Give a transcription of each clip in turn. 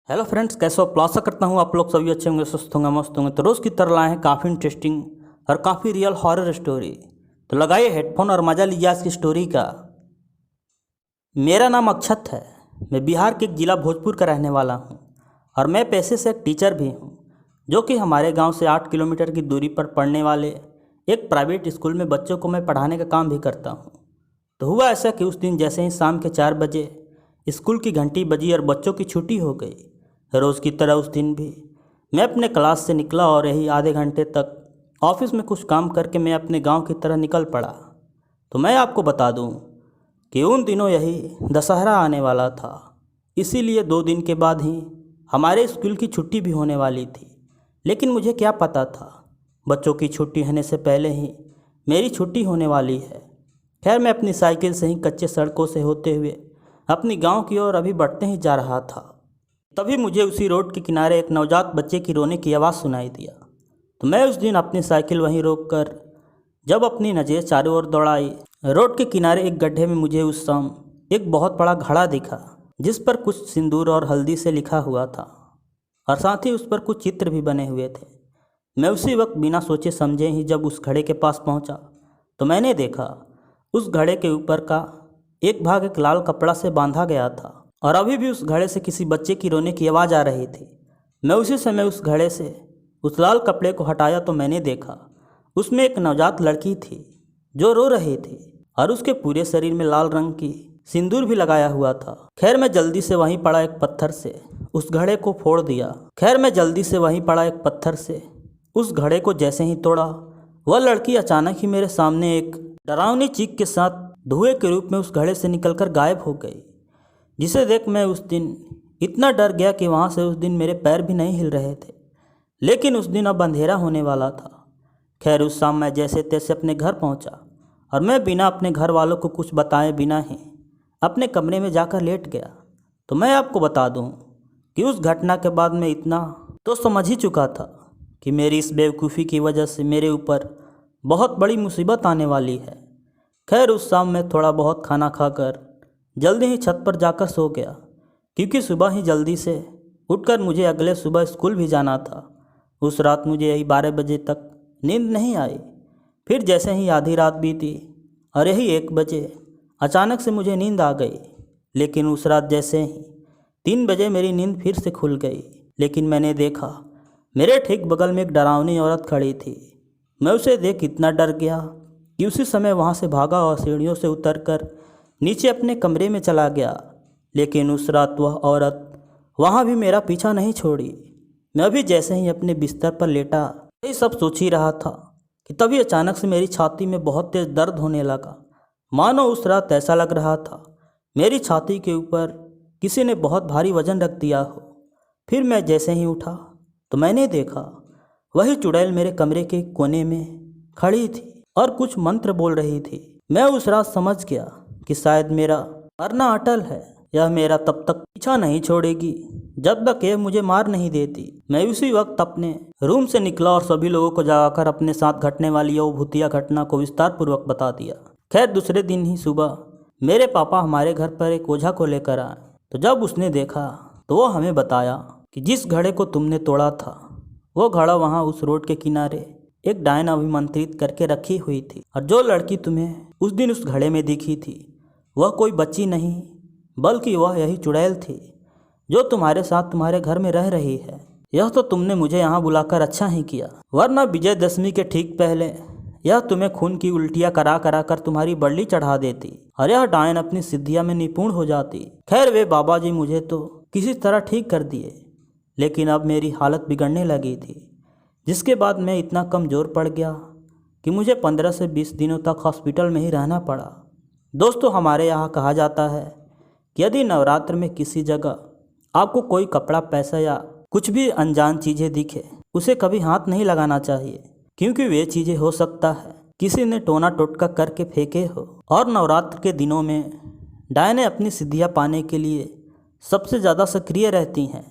Hello friends, कैसे हो? आशा करता हूँ आप लोग सभी अच्छे होंगे, स्वस्थ होंगे, मस्त होंगे। तो रोज़ की तरह लाए हैं काफ़ी इंटरेस्टिंग और काफ़ी रियल हॉरर स्टोरी। तो लगाइए हेडफोन और मज़ा लीजिए आज की स्टोरी का। मेरा नाम अक्षत है। मैं बिहार के एक ज़िला भोजपुर का रहने वाला हूँ और मैं पेशे से एक टीचर भी हूँ, जो कि हमारे गाँव से 8 किलोमीटर की दूरी पर पढ़ने वाले एक प्राइवेट स्कूल में बच्चों को मैं पढ़ाने का काम भी करता हूँ। तो हुआ ऐसा कि उस दिन जैसे ही शाम के 4 बजे स्कूल की घंटी बजी और बच्चों की छुट्टी हो गई, रोज़ की तरह उस दिन भी मैं अपने क्लास से निकला और यही आधे घंटे तक ऑफिस में कुछ काम करके मैं अपने गांव की तरह निकल पड़ा। तो मैं आपको बता दूं कि उन दिनों यही दशहरा आने वाला था, इसीलिए 2 दिन के बाद ही हमारे स्कूल की छुट्टी भी होने वाली थी। लेकिन मुझे क्या पता था, बच्चों की छुट्टी होने से पहले ही मेरी छुट्टी होने वाली है। खैर, मैं अपनी साइकिल से ही कच्चे सड़कों से होते हुए अपनी गांव की ओर अभी बढ़ते ही जा रहा था। तभी मुझे उसी रोड के किनारे एक नवजात बच्चे की रोने की आवाज़ सुनाई दिया। तो मैं उस दिन अपनी साइकिल वहीं रोककर जब अपनी नज़र चारों ओर दौड़ाई, रोड के किनारे एक गड्ढे में मुझे उस समय एक बहुत बड़ा घड़ा दिखा, जिस पर कुछ सिंदूर और हल्दी से लिखा हुआ था और साथ ही उस पर कुछ चित्र भी बने हुए थे। मैं उसी वक्त बिना सोचे समझे ही जब उस घड़े के पास पहुंचा, तो मैंने देखा उस घड़े के ऊपर का एक भाग एक लाल कपड़ा से बांधा गया था और अभी भी उस घड़े से किसी बच्चे की रोने की आवाज़ आ रही थी। मैं उसी समय उस घड़े से उस लाल कपड़े को हटाया तो मैंने देखा उसमें एक नवजात लड़की थी जो रो रही थी और उसके पूरे शरीर में लाल रंग की सिंदूर भी लगाया हुआ था। खैर, मैं जल्दी से वहीं पड़ा एक पत्थर से उस घड़े को फोड़ दिया। उस घड़े को जैसे ही तोड़ा, वह लड़की अचानक ही मेरे सामने एक डरावनी चीख के साथ धुएं के रूप में उस घड़े से निकलकर गायब हो गई, जिसे देख मैं उस दिन इतना डर गया कि वहाँ से उस दिन मेरे पैर भी नहीं हिल रहे थे। लेकिन उस दिन अब अंधेरा होने वाला था। खैर, उस शाम मैं जैसे तैसे अपने घर पहुँचा और मैं बिना अपने घर वालों को कुछ बताए बिना ही अपने कमरे में जाकर लेट गया। तो मैं आपको बता दूं कि उस घटना के बाद मैं इतना तो समझ ही चुका था कि मेरी इस बेवकूफ़ी की वजह से मेरे ऊपर बहुत बड़ी मुसीबत आने वाली है। खैर, उस शाम मैं थोड़ा बहुत खाना खाकर जल्दी ही छत पर जाकर सो गया, क्योंकि सुबह ही जल्दी से उठकर मुझे अगले सुबह स्कूल भी जाना था। उस रात मुझे यही 12 बजे तक नींद नहीं आई। फिर जैसे ही आधी रात बीती और यही 1 बजे अचानक से मुझे नींद आ गई। लेकिन उस रात जैसे ही 3 बजे मेरी नींद फिर से खुल गई। लेकिन मैंने देखा मेरे ठीक बगल में एक डरावनी औरत खड़ी थी। मैं उसे देख इतना डर गया कि उसी समय वहाँ से भागा और सीढ़ियों से उतरकर नीचे अपने कमरे में चला गया। लेकिन उस रात वह औरत वहाँ भी मेरा पीछा नहीं छोड़ी। मैं अभी जैसे ही अपने बिस्तर पर लेटा यही सब सोच ही रहा था कि तभी अचानक से मेरी छाती में बहुत तेज़ दर्द होने लगा। मानो उस रात ऐसा लग रहा था मेरी छाती के ऊपर किसी ने बहुत भारी वजन रख दिया हो। फिर मैं जैसे ही उठा तो मैंने देखा वही चुड़ैल मेरे कमरे के कोने में खड़ी थी और कुछ मंत्र बोल रही थी। मैं उस रात समझ गया कि शायद मेरा मरना अटल है। यह मेरा तब तक पीछा नहीं छोड़ेगी जब तक यह मुझे मार नहीं देती। मैं उसी वक्त अपने रूम से निकला और सभी लोगों को जगाकर अपने साथ घटने वाली यह भूतिया घटना को विस्तार पूर्वक बता दिया। खैर, दूसरे दिन ही सुबह मेरे पापा हमारे घर पर एक ओझा को लेकर आए। तो जब उसने देखा तो वो हमें बताया कि जिस घड़े को तुमने तोड़ा था वो घड़ा वहाँ उस रोड के किनारे एक डायन अभिमंत्रित करके रखी हुई थी, और जो लड़की तुम्हें उस दिन उस घड़े में दिखी थी वह कोई बच्ची नहीं बल्कि वह यही चुड़ैल थी जो तुम्हारे साथ तुम्हारे घर में रह रही है। यह तो तुमने मुझे यहाँ बुलाकर अच्छा ही किया, वरना विजयदशमी के ठीक पहले यह तुम्हें खून की उल्टियाँ करा करा कर तुम्हारी बल्ली चढ़ा देती और यह डायन अपनी सिद्धियाँ में निपुण हो जाती। खैर, वे बाबा जी मुझे तो किसी तरह ठीक कर दिए, लेकिन अब मेरी हालत बिगड़ने लगी थी, जिसके बाद मैं इतना कमज़ोर पड़ गया कि मुझे 15 से 20 दिनों तक हॉस्पिटल में ही रहना पड़ा। दोस्तों, हमारे यहाँ कहा जाता है कि यदि नवरात्र में किसी जगह आपको कोई कपड़ा, पैसा या कुछ भी अनजान चीज़ें दिखे, उसे कभी हाथ नहीं लगाना चाहिए, क्योंकि वे चीज़ें हो सकता है किसी ने टोना टोटका करके फेंके हो। और नवरात्र के दिनों में डायनें अपनी सिद्धियाँ पाने के लिए सबसे ज़्यादा सक्रिय रहती हैं,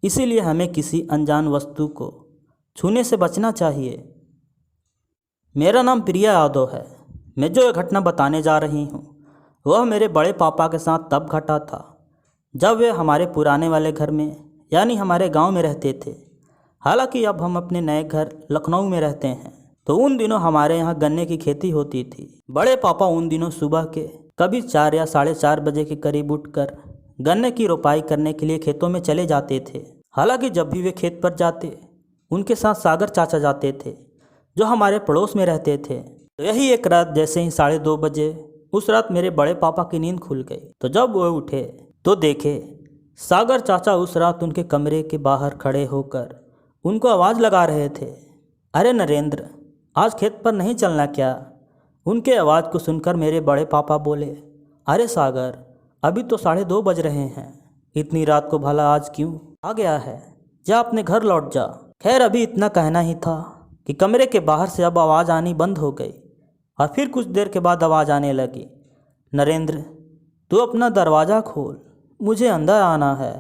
इसीलिए हमें किसी अनजान वस्तु को छूने से बचना चाहिए। मेरा नाम प्रिया यादव है। मैं जो ये घटना बताने जा रही हूँ वह मेरे बड़े पापा के साथ तब घटा था जब वे हमारे पुराने वाले घर में यानी हमारे गांव में रहते थे। हालांकि अब हम अपने नए घर लखनऊ में रहते हैं। तो उन दिनों हमारे यहाँ गन्ने की खेती होती थी। बड़े पापा उन दिनों सुबह के कभी 4 या 4:30 बजे के करीब उठकर गन्ने की रोपाई करने के लिए खेतों में चले जाते थे। हालांकि जब भी वे खेत पर जाते उनके साथ सागर चाचा जाते थे, जो हमारे पड़ोस में रहते थे। तो यही एक रात जैसे ही 2:30 बजे उस रात मेरे बड़े पापा की नींद खुल गई। तो जब वो उठे तो देखे सागर चाचा उस रात उनके कमरे के बाहर खड़े होकर उनको आवाज़ लगा रहे थे, अरे नरेंद्र, आज खेत पर नहीं चलना क्या? उनके आवाज़ को सुनकर मेरे बड़े पापा बोले, अरे सागर, अभी तो 2:30 बज रहे हैं, इतनी रात को भला आज क्यों आ गया है? जा अपने घर लौट जा। खैर, अभी इतना कहना ही था कि कमरे के बाहर से अब आवाज़ आनी बंद हो गई और फिर कुछ देर के बाद आवाज़ आने लगी, नरेंद्र, तू अपना दरवाज़ा खोल, मुझे अंदर आना है।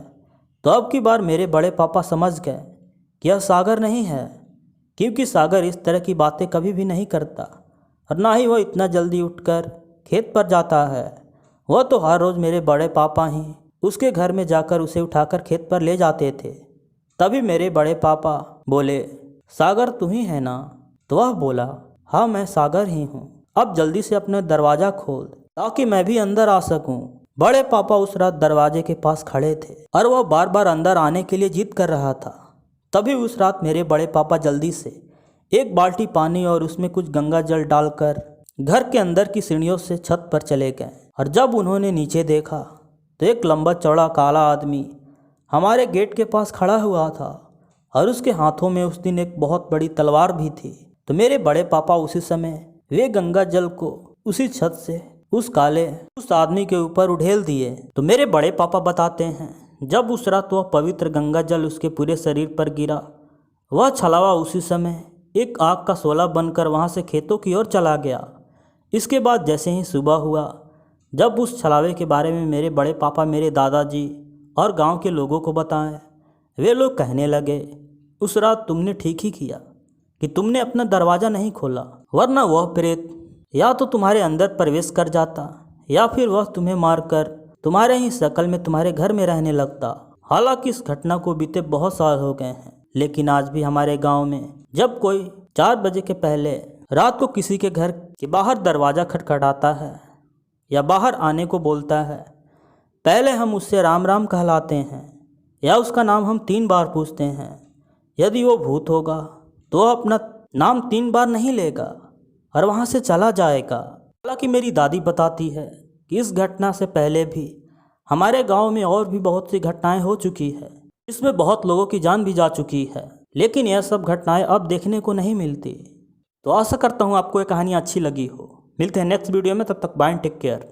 तो अब की बार मेरे बड़े पापा समझ गए कि यह सागर नहीं है, क्योंकि सागर इस तरह की बातें कभी भी नहीं करता और ना ही वह इतना जल्दी उठकर खेत पर जाता है। वह तो हर रोज़ मेरे बड़े पापा ही उसके घर में जाकर उसे उठाकर खेत पर ले जाते थे। तभी मेरे बड़े पापा बोले, सागर तू ही है ना? तो वह बोला, हाँ मैं सागर ही हूँ, अब जल्दी से अपना दरवाज़ा खोल ताकि मैं भी अंदर आ सकूँ। बड़े पापा उस रात दरवाजे के पास खड़े थे और वह बार बार अंदर आने के लिए जिद कर रहा था। तभी उस रात मेरे बड़े पापा जल्दी से एक बाल्टी पानी और उसमें कुछ गंगा जल डालकर घर के अंदर की सीढ़ियों से छत पर चले गए। और जब उन्होंने नीचे देखा तो एक लंबा चौड़ा काला आदमी हमारे गेट के पास खड़ा हुआ था और उसके हाथों में उस दिन एक बहुत बड़ी तलवार भी थी। तो मेरे बड़े पापा उसी समय वे गंगा जल को उसी छत से उस आदमी के ऊपर उड़ेल दिए। तो मेरे बड़े पापा बताते हैं, जब उस रात वह पवित्र गंगा जल उसके पूरे शरीर पर गिरा, वह छलावा उसी समय एक आग का शोला बनकर वहाँ से खेतों की ओर चला गया। इसके बाद जैसे ही सुबह हुआ, जब उस छलावे के बारे में मेरे बड़े पापा मेरे दादाजी और गांव के लोगों को बताएं, वे लोग कहने लगे, उस रात तुमने ठीक ही किया कि तुमने अपना दरवाज़ा नहीं खोला, वरना वह प्रेत या तो तुम्हारे अंदर प्रवेश कर जाता या फिर वह तुम्हें मारकर तुम्हारे ही शक्ल में तुम्हारे घर में रहने लगता। हालांकि इस घटना को बीते बहुत साल हो गए हैं, लेकिन आज भी हमारे गांव में जब कोई 4 बजे के पहले रात को किसी के घर के बाहर दरवाज़ा खटखटाता है या बाहर आने को बोलता है, पहले हम उससे राम राम कहलाते हैं या उसका नाम हम 3 बार पूछते हैं। यदि वो भूत होगा तो वह अपना नाम 3 बार नहीं लेगा और वहाँ से चला जाएगा। हालांकि मेरी दादी बताती है कि इस घटना से पहले भी हमारे गांव में और भी बहुत सी घटनाएं हो चुकी है, इसमें बहुत लोगों की जान भी जा चुकी है, लेकिन यह सब घटनाएं अब देखने को नहीं मिलती। तो आशा करता हूँ आपको ये कहानी अच्छी लगी हो। मिलते हैं नेक्स्ट वीडियो में, तब तक बाय, टेक केयर।